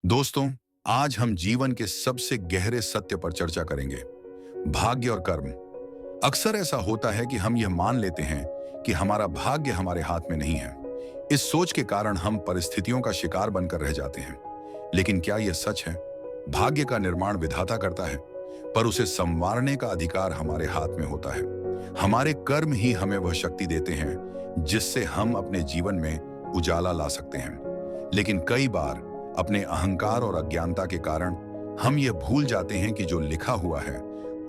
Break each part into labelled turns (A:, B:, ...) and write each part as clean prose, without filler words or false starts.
A: दोस्तों, आज हम जीवन के सबसे गहरे सत्य पर चर्चा करेंगे, भाग्य और कर्म। अक्सर ऐसा होता है कि हम यह मान लेते हैं कि हमारा भाग्य हमारे हाथ में नहीं है। इस सोच के कारण हम परिस्थितियों का शिकार बनकर रह जाते हैं। लेकिन क्या यह सच है? भाग्य का निर्माण विधाता करता है, पर उसे संवारने का अधिकार हमारे हाथ में होता है। हमारे कर्म ही हमें वह शक्ति देते हैं जिससे हम अपने जीवन में उजाला ला सकते हैं। लेकिन कई बार अपने अहंकार और अज्ञानता के कारण हम यह भूल जाते हैं कि जो लिखा हुआ है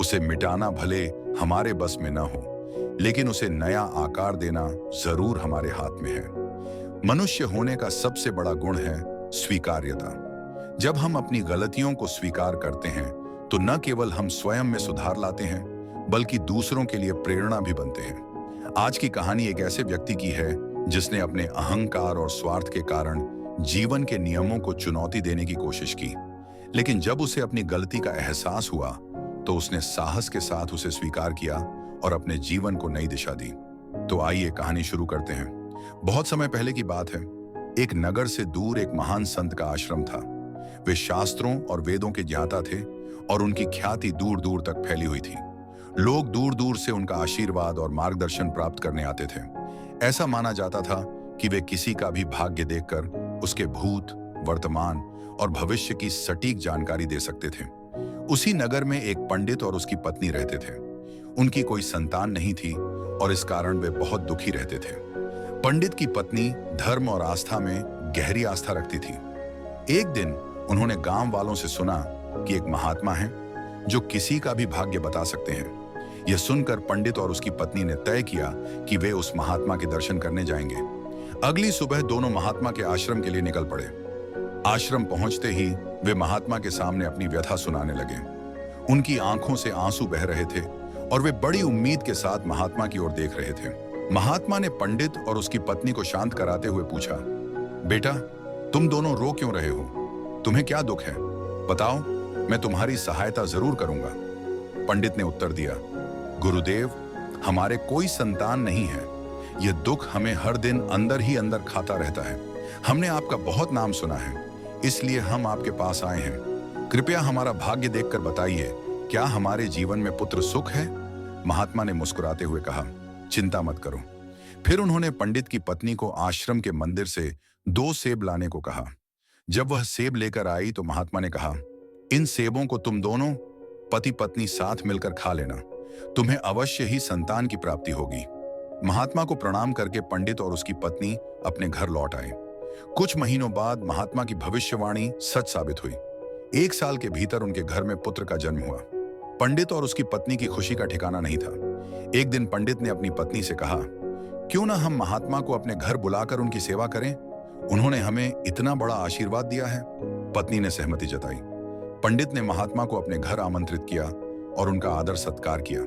A: उसे मिटाना भले हमारे बस में ना हो, लेकिन उसे नया आकार देना जरूर हमारे हाथ में है। मनुष्य होने का सबसे बड़ा गुण है स्वीकार्यता। जब हम अपनी गलतियों को स्वीकार करते हैं तो न केवल हम स्वयं में सुधार लाते हैं, बल्कि दूसरों के लिए प्रेरणा भी बनते हैं। आज की कहानी एक ऐसे व्यक्ति की है जिसने अपने अहंकार और स्वार्थ के कारण जीवन के नियमों को चुनौती देने की कोशिश की। लेकिन जब उसे अपनी गलती का एहसास हुआ तो उसने साहस के साथ उसे स्वीकार किया और अपने जीवन को नई दिशा दी। तो आइए कहानी शुरू करते हैं। बहुत समय पहले की बात है। एक नगर से दूर एक महान संत का आश्रम था। वे शास्त्रों और वेदों के ज्ञाता थे और उनकी ख्याति दूर दूर तक फैली हुई थी। लोग दूर दूर से उनका आशीर्वाद और मार्गदर्शन प्राप्त करने आते थे। ऐसा माना जाता था कि वे किसी का भी भाग्य देखकर उसके भूत, वर्तमान और भविष्य की सटीक जानकारी दे सकते थे। उसी नगर में एक पंडित और उसकी पत्नी रहते थे। उनकी कोई संतान नहीं थी और इस कारण वे बहुत दुखी रहते थे। पंडित की पत्नी धर्म और आस्था में गहरी आस्था रखती थी। एक दिन उन्होंने गांव वालों से सुना कि एक महात्मा है जो किसी का भी भाग्य बता सकते हैं। यह सुनकर पंडित और उसकी पत्नी ने तय किया कि वे उस महात्मा के दर्शन करने जाएंगे। अगली सुबह दोनों महात्मा के आश्रम के लिए निकल पड़े। आश्रम पहुंचते ही वे महात्मा के सामने अपनी व्यथा सुनाने लगे। उनकी आंखों से आंसू बह रहे थे और वे बड़ी उम्मीद के साथ महात्मा की ओर देख रहे थे। महात्मा ने पंडित और उसकी पत्नी को शांत कराते हुए पूछा, बेटा, तुम दोनों रो क्यों रहे हो? तुम्हें क्या दुख है? बताओ, मैं तुम्हारी सहायता जरूर करूंगा। पंडित ने उत्तर दिया, गुरुदेव, हमारे कोई संतान नहीं है। यह दुख हमें हर दिन अंदर ही अंदर खाता रहता है। हमने आपका बहुत नाम सुना है, इसलिए हम आपके पास आए हैं। कृपया हमारा भाग्य देखकर बताइए, क्या हमारे जीवन में पुत्र सुख है? महात्मा ने मुस्कुराते हुए कहा, चिंता मत करो। फिर उन्होंने पंडित की पत्नी को आश्रम के मंदिर से 2 सेब लाने को कहा। जब वह सेब लेकर आई तो महात्मा ने कहा, इन सेबों को तुम दोनों पति पत्नी साथ मिलकर खा लेना। तुम्हें अवश्य ही संतान की प्राप्ति होगी। महात्मा को प्रणाम करके पंडित और उसकी पत्नी अपने घर लौट आए। कुछ महीनों बाद महात्मा की भविष्यवाणी सच साबित हुई। 1 साल के भीतर उनके घर में पुत्र का जन्म हुआ। पंडित और उसकी पत्नी की खुशी का ठिकाना नहीं था। एक दिन पंडित ने अपनी पत्नी से कहा, क्यों ना हम महात्मा को अपने घर बुलाकर उनकी सेवा करें? उन्होंने हमें इतना बड़ा आशीर्वाद दिया है। पत्नी ने सहमति जताई। पंडित ने महात्मा को अपने घर आमंत्रित किया और उनका आदर सत्कार किया।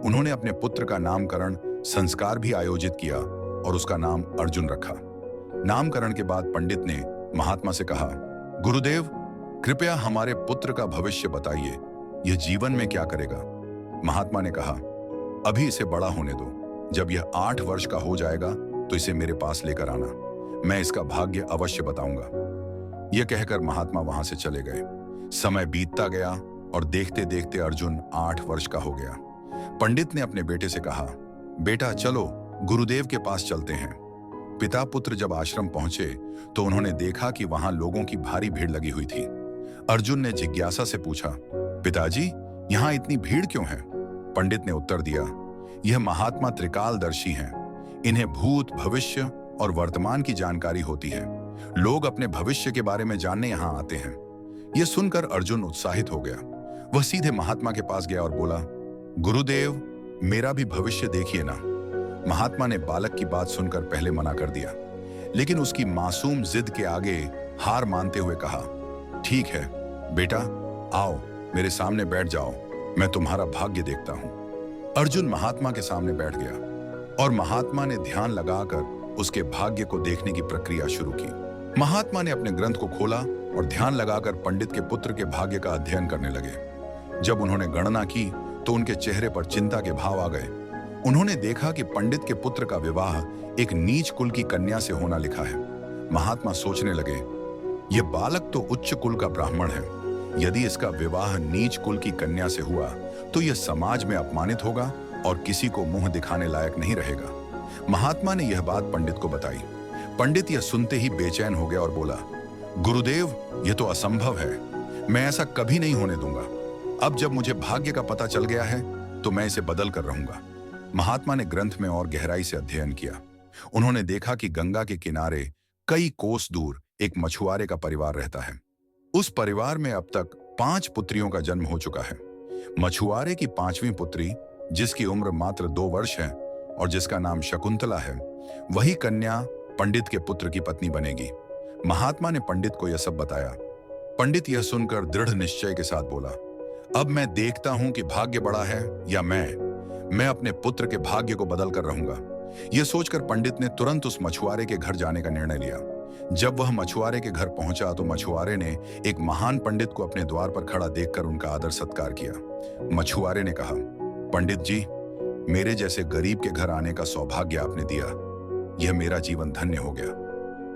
A: उन्होंने अपने पुत्र का नामकरण संस्कार भी आयोजित किया और उसका नाम अर्जुन रखा। नामकरण के बाद पंडित ने महात्मा से कहा, गुरुदेव, कृपया हमारे पुत्र का भविष्य बताइए। यह जीवन में क्या करेगा? महात्मा ने कहा, अभी इसे बड़ा होने दो। जब यह 8 वर्ष का हो जाएगा तो इसे मेरे पास लेकर आना। मैं इसका भाग्य अवश्य बताऊंगा। यह कहकर महात्मा वहां से चले गए। समय बीतता गया और देखते देखते अर्जुन 8 वर्ष का हो गया। पंडित ने अपने बेटे से कहा, बेटा, चलो गुरुदेव के पास चलते हैं। पिता पुत्र जब आश्रम पहुंचे तो उन्होंने देखा कि वहां लोगों की भारी भीड़ लगी हुई थी। अर्जुन ने जिज्ञासा से पूछा, पिताजी, यहाँ इतनी भीड़ क्यों है? पंडित ने उत्तर दिया, यह महात्मा त्रिकालदर्शी हैं। इन्हें भूत, भविष्य और वर्तमान की जानकारी होती है। लोग अपने भविष्य के बारे में जानने यहाँ आते हैं। यह सुनकर अर्जुन उत्साहित हो गया। वह सीधे महात्मा के पास गया और बोला, गुरुदेव, मेरा भी भविष्य देखिए ना। महात्मा ने बालक की बात सुनकर पहले मना कर दिया, लेकिन उसकी मासूम जिद के आगे हार मानते हुए कहा, ठीक है बेटा, आओ मेरे सामने बैठ जाओ, मैं तुम्हारा भाग्य देखता हूं। अर्जुन महात्मा के सामने बैठ गया और महात्मा ने ध्यान लगाकर उसके भाग्य को देखने की प्रक्रिया शुरू की। महात्मा ने अपने ग्रंथ को खोला और ध्यान लगाकर पंडित के पुत्र के भाग्य का अध्ययन करने लगे। जब उन्होंने गणना की तो उनके चेहरे पर चिंता के भाव आ गए। उन्होंने देखा कि पंडित के पुत्र का विवाह एक नीच कुल की कन्या से होना लिखा है। महात्मा सोचने लगे, यह बालक तो उच्च कुल का ब्राह्मण है। यदि इसका विवाह नीच कुल की कन्या से हुआ तो यह समाज में अपमानित होगा और किसी को मुंह दिखाने लायक नहीं रहेगा। महात्मा ने यह बात पंडित को बताई। पंडित यह सुनते ही बेचैन हो गया और बोला, गुरुदेव, यह तो असंभव है। मैं ऐसा कभी नहीं होने दूंगा। अब जब मुझे भाग्य का पता चल गया है तो मैं इसे बदल कर रहूंगा। महात्मा ने ग्रंथ में और गहराई से अध्ययन किया। उन्होंने देखा कि गंगा के किनारे कई कोस दूर एक मछुआरे का परिवार रहता है। उस परिवार में अब तक 5 पुत्रियों का जन्म हो चुका है। मछुआरे की 5वीं पुत्री, जिसकी उम्र मात्र 2 वर्ष है और जिसका नाम शकुंतला है, वही कन्या पंडित के पुत्र की पत्नी बनेगी। महात्मा ने पंडित को यह सब बताया। पंडित यह सुनकर दृढ़ निश्चय के साथ बोला, अब मैं देखता हूं कि भाग्य बड़ा है या मैं अपने पुत्र के भाग्य को बदल कर रहूंगा। यह सोचकर पंडित ने तुरंत उस मछुआरे के घर जाने का निर्णय लिया। जब वह मछुआरे के घर पहुंचा तो मछुआरे ने एक महान पंडित को अपने द्वार पर खड़ा देखकर उनका आदर सत्कार किया। मछुआरे ने कहा, पंडित जी, मेरे जैसे गरीब के घर आने का सौभाग्य आपने दिया। यह मेरा जीवन धन्य हो गया।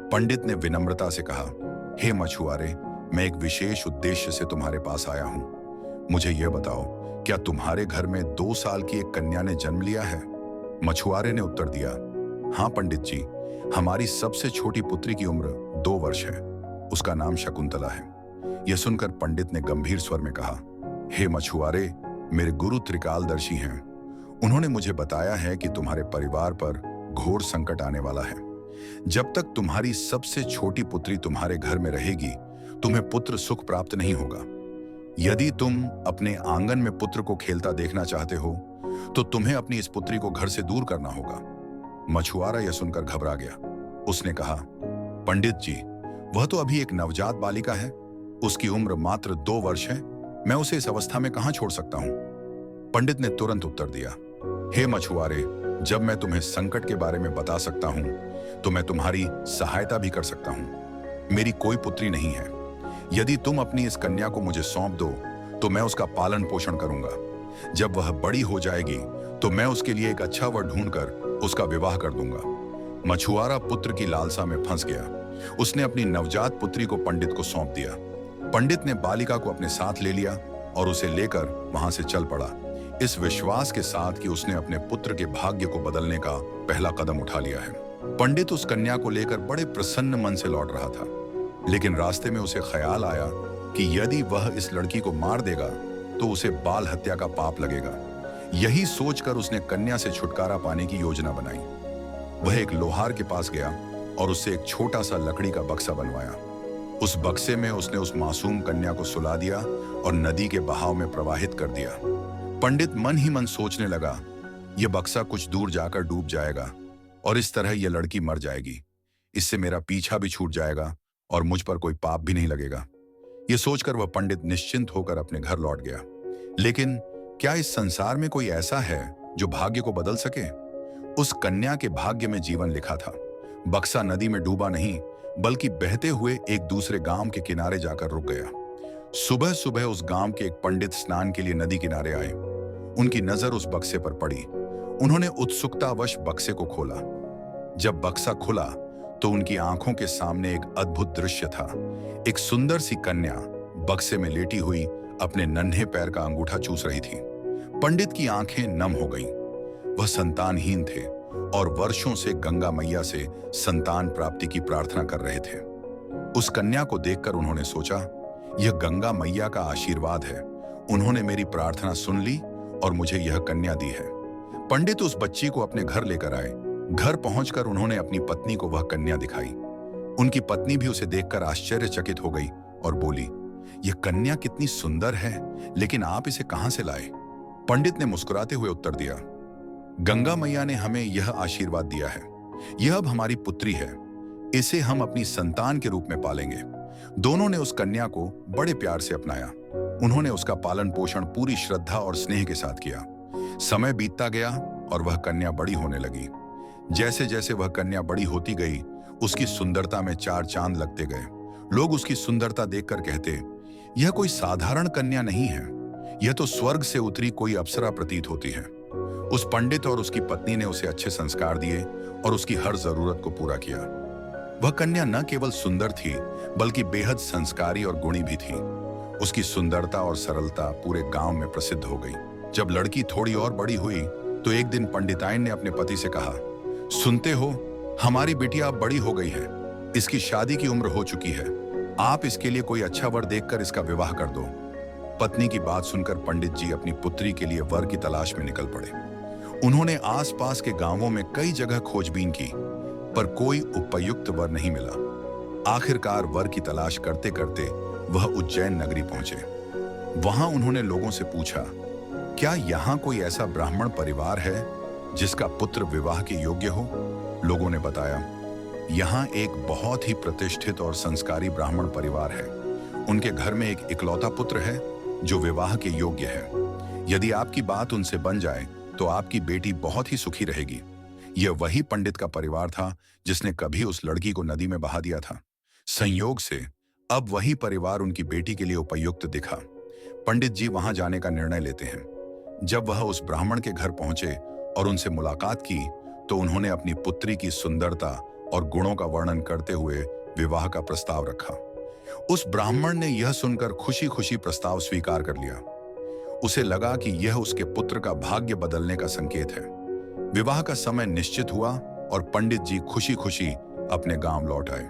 A: पंडित ने विनम्रता से कहा, हे मछुआरे, मैं एक विशेष उद्देश्य से तुम्हारे पास आया हूं। मुझे यह बताओ, क्या तुम्हारे घर में 2 साल की एक कन्या ने जन्म लिया है? मछुआरे ने उत्तर दिया, हाँ पंडित जी, हमारी सबसे छोटी पुत्री की उम्र 2 वर्ष है। उसका नाम शकुंतला है। यह सुनकर पंडित ने गंभीर स्वर में कहा, हे मछुआरे, मेरे गुरु त्रिकालदर्शी हैं। उन्होंने मुझे बताया है कि तुम्हारे परिवार पर घोर संकट आने वाला है। जब तक तुम्हारी सबसे छोटी पुत्री तुम्हारे घर में रहेगी, तुम्हें पुत्र सुख प्राप्त नहीं होगा। यदि तुम अपने आंगन में पुत्र को खेलता देखना चाहते हो तो तुम्हें अपनी इस पुत्री को घर से दूर करना होगा। मछुआरा यह सुनकर घबरा गया। उसने कहा, पंडित जी, वह तो अभी एक नवजात बालिका है। उसकी उम्र मात्र 2 वर्ष है। मैं उसे इस अवस्था में कहां छोड़ सकता हूं? पंडित ने तुरंत उत्तर दिया, हे मछुआरे, जब मैं तुम्हें संकट के बारे में बता सकता हूं तो मैं तुम्हारी सहायता भी कर सकता हूं। मेरी कोई पुत्री नहीं है। यदि तुम अपनी इस कन्या को मुझे सौंप दो तो मैं उसका पालन पोषण करूंगा। जब वह बड़ी हो जाएगी तो मैं उसके लिए एक अच्छा वर ढूंढकर उसका विवाह कर दूंगा। मछुआरा पुत्र की लालसा में फंस गया। उसने अपनी नवजात पुत्री को पंडित को सौंप दिया। पंडित ने बालिका को अपने साथ ले लिया और उसे लेकर वहां से चल पड़ा, इस विश्वास के साथ कि उसने अपने पुत्र के भाग्य को बदलने का पहला कदम उठा लिया है। पंडित उस कन्या को लेकर बड़े प्रसन्न मन से लौट रहा था, लेकिन रास्ते में उसे ख्याल आया कि यदि वह इस लड़की को मार देगा तो उसे बाल हत्या का पाप लगेगा। यही सोचकर उसने कन्या से छुटकारा पाने की योजना बनाई। वह एक लोहार के पास गया और उससे एक छोटा सा लकड़ी का बक्सा बनवाया। उस बक्से में उसने उस मासूम कन्या को सुला दिया और नदी के बहाव में प्रवाहित कर दिया। पंडित मन ही मन सोचने लगा, यह बक्सा कुछ दूर जाकर डूब जाएगा और इस तरह यह लड़की मर जाएगी। इससे मेरा पीछा भी छूट जाएगा और मुझ पर कोई पाप भी नहीं लगेगा। यह सोचकर वह पंडित निश्चिंत होकर अपने घर लौट गया। लेकिन क्या इस संसार में कोई ऐसा है जो भाग्य को बदल सके? उस कन्या के भाग्य में जीवन लिखा था। बक्सा नदी में डूबा नहीं, बल्कि बहते हुए एक दूसरे गांव के किनारे जाकर रुक गया। सुबह सुबह उस गांव के एक पंडित स्नान के लिए नदी किनारे आए। उनकी नजर उस बक्से पर पड़ी। उन्होंने उत्सुकतावश बक्से को खोला। जब बक्सा खुला तो उनकी आंखों के सामने एक अद्भुत दृश्य था। एक सुंदर सी कन्या बक्से में लेटी हुई अपने नन्हे पैर का अंगूठा चूस रही थी। पंडित की आंखें नम हो गईं। वह संतानहीन थे और वर्षों से गंगा मैया से संतान प्राप्ति की प्रार्थना कर रहे थे। उस कन्या को देखकर उन्होंने सोचा, यह गंगा मैया का आशीर्वाद है। उन्होंने मेरी प्रार्थना सुन ली और मुझे यह कन्या दी है। पंडित उस बच्ची को अपने घर लेकर आए। घर पहुंचकर उन्होंने अपनी पत्नी को वह कन्या दिखाई। उनकी पत्नी भी उसे देखकर आश्चर्यचकित हो गई और बोली, यह कन्या कितनी सुंदर है, लेकिन आप इसे कहां से लाए? पंडित ने मुस्कुराते हुए उत्तर दिया, गंगा मैया ने हमें यह आशीर्वाद दिया है। यह अब हमारी पुत्री है। इसे हम अपनी संतान के रूप में पालेंगे। दोनों ने उस कन्या को बड़े प्यार से अपनाया। उन्होंने उसका पालन पोषण पूरी श्रद्धा और स्नेह के साथ किया। समय बीतता गया और वह कन्या बड़ी होने लगी। जैसे जैसे वह कन्या बड़ी होती गई, उसकी सुंदरता में 4 चांद लगते गए। लोग उसकी सुंदरता देखकर कहते, यह कोई साधारण कन्या नहीं है, यह तो स्वर्ग से उतरी कोई अप्सरा प्रतीत होती है। उस पंडित और उसकी पत्नी ने उसे अच्छे संस्कार दिए और उसकी हर जरूरत को पूरा किया। वह कन्या न केवल सुंदर थी बल्कि बेहद संस्कारी और गुणी भी थी। उसकी सुंदरता और सरलता पूरे गांव में प्रसिद्ध हो गई। जब लड़की थोड़ी और बड़ी हुई तो एक दिन पंडिताइन ने अपने पति से कहा, सुनते हो, हमारी बिटिया अब बड़ी हो गई है, इसकी शादी की उम्र हो चुकी है, आप इसके लिए कोई अच्छा वर देखकर इसका विवाह कर दो। पत्नी की बात सुनकर पंडित जी अपनी पुत्री के लिए वर की तलाश में निकल पड़े। उन्होंने आसपास के गांवों में कई जगह खोजबीन की, पर कोई उपयुक्त वर नहीं मिला। आखिरकार वर की तलाश करते करते वह उज्जैन नगरी पहुंचे। वहां उन्होंने लोगों से पूछा, क्या यहाँ कोई ऐसा ब्राह्मण परिवार है जिसका पुत्र विवाह के योग्य हो? लोगों ने बताया, यहाँ एक बहुत ही प्रतिष्ठित और संस्कारी ब्राह्मण परिवार है। उनके घर में एक इकलौता पुत्र है जो विवाह के योग्य है। यदि आपकी बात उनसे बन जाए तो आपकी बेटी बहुत ही सुखी रहेगी। यह वही पंडित का परिवार था जिसने कभी उस लड़की को नदी में बहा दिया था। संयोग से अब वही परिवार उनकी बेटी के लिए उपयुक्त दिखा। पंडित जी वहां जाने का निर्णय लेते हैं। जब वह उस ब्राह्मण के घर पहुंचे और उनसे मुलाकात की तो उन्होंने अपनी पुत्री की सुंदरता और गुणों का वर्णन करते हुए विवाह का प्रस्ताव रखा। उस ब्राह्मण ने यह सुनकर खुशी खुशी प्रस्ताव स्वीकार कर लिया। उसे लगा कि यह उसके पुत्र का भाग्य बदलने का संकेत है। विवाह का समय निश्चित हुआ और पंडित जी खुशी खुशी अपने गांव लौट आए।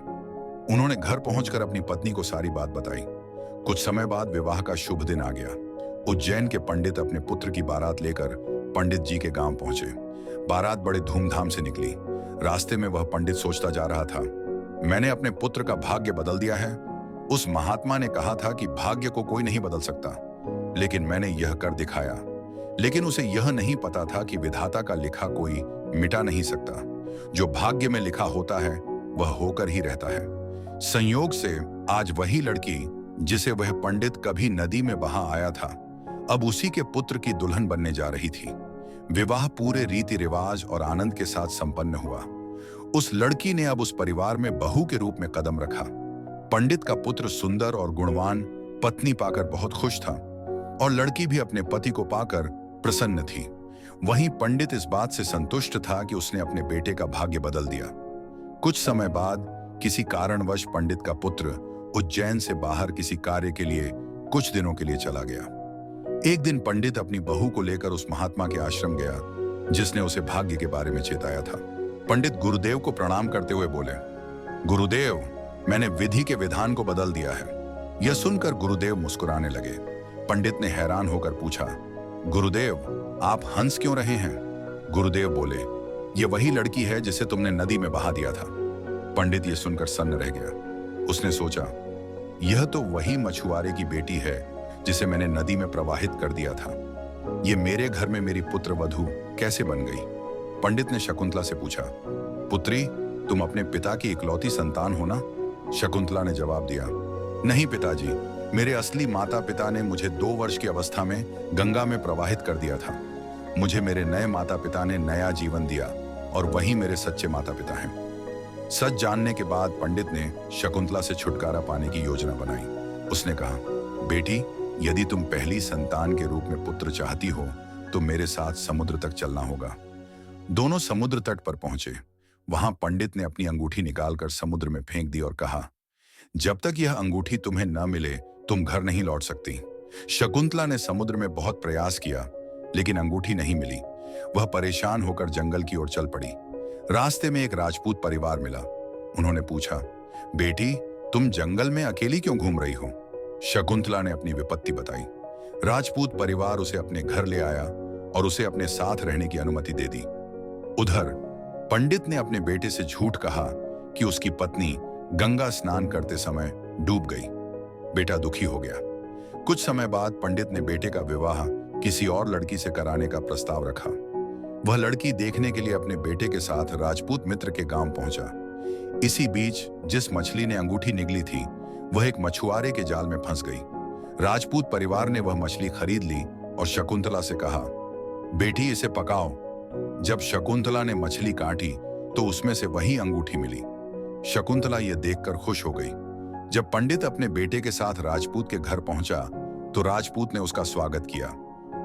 A: उन्होंने घर पहुंचकर अपनी पत्नी को सारी बात बताई। कुछ समय बाद विवाह का शुभ दिन आ गया। उज्जैन के पंडित अपने पुत्र की बारात लेकर पंडित जी के गांव पहुंचे। बारात बड़े धूमधाम से निकली। रास्ते में वह पंडित सोचता जा रहा था, मैंने अपने पुत्र का भाग्य बदल दिया है। उस महात्मा ने कहा था कि भाग्य को कोई नहीं बदल सकता, लेकिन मैंने यह कर दिखाया। लेकिन उसे यह नहीं पता था कि विधाता का लिखा कोई मिटा नहीं सकता। जो भाग्य में लिखा होता है वह होकर ही रहता है। संयोग से आज वही लड़की जिसे वह पंडित कभी नदी में बहा आया था, अब उसी के पुत्र की दुल्हन बनने जा रही थी। विवाह पूरे रीति रिवाज और आनंद के साथ संपन्न हुआ। उस लड़की ने अब उस परिवार में बहू के रूप में कदम रखा। पंडित का पुत्र सुंदर और गुणवान पत्नी पाकर बहुत खुश था और लड़की भी अपने पति को पाकर प्रसन्न थी। वहीं पंडित इस बात से संतुष्ट था कि उसने अपने बेटे का भाग्य बदल दिया। कुछ समय बाद किसी कारणवश पंडित का पुत्र उज्जैन से बाहर किसी कार्य के लिए कुछ दिनों के लिए चला गया। एक दिन पंडित अपनी बहू को लेकर उस महात्मा के आश्रम गया जिसने उसे भाग्य के बारे में चेताया था। पंडित गुरुदेव को प्रणाम करते हुए बोले, गुरुदेव, मैंने विधि के विधान को बदल दिया है। यह सुनकर गुरुदेव मुस्कुराने लगे। पंडित ने हैरान होकर पूछा, गुरुदेव, आप हंस क्यों रहे हैं? गुरुदेव बोले, यह वही लड़की है जिसे तुमने नदी में बहा दिया था। पंडित यह सुनकर सन्न रह गया। उसने सोचा, यह तो वही मछुआरे की बेटी है जिसे मैंने नदी में प्रवाहित कर दिया था। यह मेरे घर में मेरी पुत्र वधू कैसे बन गई? पंडित ने शकुंतला से पूछा, पुत्री, तुम अपने पिता की इकलौती संतान हो ना? शकुंतला ने जवाब दिया, नहीं पिताजी, मेरे असली माता पिता ने मुझे 2 वर्ष की अवस्था में गंगा में प्रवाहित कर दिया था। मुझे मेरे नए माता पिता ने नया जीवन दिया और वही मेरे सच्चे माता पिता हैं। सच जानने के बाद पंडित ने शकुंतला से छुटकारा पाने की योजना बनाई। उसने कहा, बेटी, यदि तुम पहली संतान के रूप में पुत्र चाहती हो तो मेरे साथ समुद्र तक चलना होगा। दोनों समुद्र तट पर पहुंचे। वहां पंडित ने अपनी अंगूठी निकालकर समुद्र में फेंक दी और कहा, जब तक यह अंगूठी तुम्हें न मिले तुम घर नहीं लौट सकती। शकुंतला ने समुद्र में बहुत प्रयास किया लेकिन अंगूठी नहीं मिली। वह परेशान होकर जंगल की ओर चल पड़ी। रास्ते में एक राजपूत परिवार मिला। उन्होंने पूछा, बेटी, तुम जंगल में अकेली क्यों घूम रही हो? शकुंतला ने अपनी विपत्ति बताई। राजपूत परिवार उसे अपने घर ले आया और उसे अपने साथ रहने की अनुमति दे दी। उधर पंडित ने अपने बेटे से झूठ कहा कि उसकी पत्नी गंगा स्नान करते समय डूब गई। बेटा दुखी हो गया। कुछ समय बाद पंडित ने बेटे का विवाह किसी और लड़की से कराने का प्रस्ताव रखा। वह लड़की देखने के लिए अपने बेटे के साथ राजपूत मित्र के गांव पहुंचा। इसी बीच जिस मछली ने अंगूठी निगली थी वह एक मछुआरे के जाल में फंस गई। राजपूत परिवार ने वह मछली खरीद ली और शकुंतला से कहा, बेटी, इसे पकाओ। जब शकुंतला ने मछली काटी तो उसमें से वही अंगूठी मिली। शकुंतला यह देखकर खुश हो गई। जब पंडित अपने बेटे के साथ राजपूत के घर पहुंचा तो राजपूत ने उसका स्वागत किया।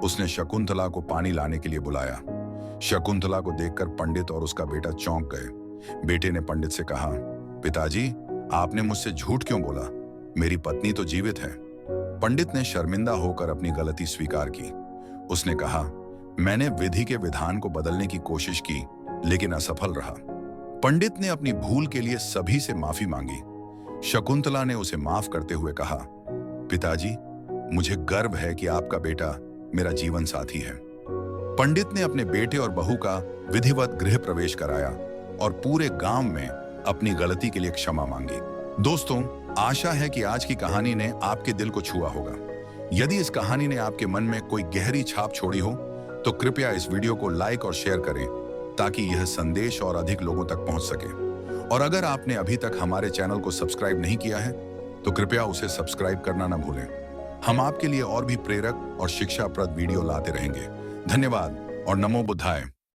A: उसने शकुंतला को पानी लाने के लिए बुलाया। शकुंतला को देखकर पंडित और उसका बेटा चौंक गए। बेटे ने पंडित से कहा, पिताजी, आपने मुझसे झूठ क्यों बोला? मेरी पत्नी तो जीवित है। पंडित ने शर्मिंदा होकर अपनी गलती स्वीकार की। उसने कहा, मैंने विधि के विधान को बदलने की कोशिश की, लेकिन असफल रहा। पंडित ने अपनी भूल के लिए सभी से माफी मांगी। शकुंतला ने उसे माफ करते हुए कहा, पिताजी, मुझे गर्व है कि आपका बेटा मेरा जीवन साथी है। पंडित ने अपने बेटे और बहू का विधिवत गृह प्रवेश कराया और पूरे गांव में अपनी गलती के लिए क्षमा मांगी। दोस्तों, आशा है कि आज की कहानी ने आपके दिल को छुआ होगा। यदि इस कहानी ने आपके मन में कोई गहरी छाप छोड़ी हो, तो कृपया इस वीडियो को लाइक और शेयर करें ताकि यह संदेश और अधिक लोगों तक पहुंच सके। और अगर आपने अभी तक हमारे चैनल को सब्सक्राइब नहीं किया है, तो कृपया उसे सब्सक्राइब करना न भूलें। हम आपके लिए और भी प्रेरक और शिक्षाप्रद वीडियो लाते रहेंगे। धन्यवाद और नमो बुद्धाय।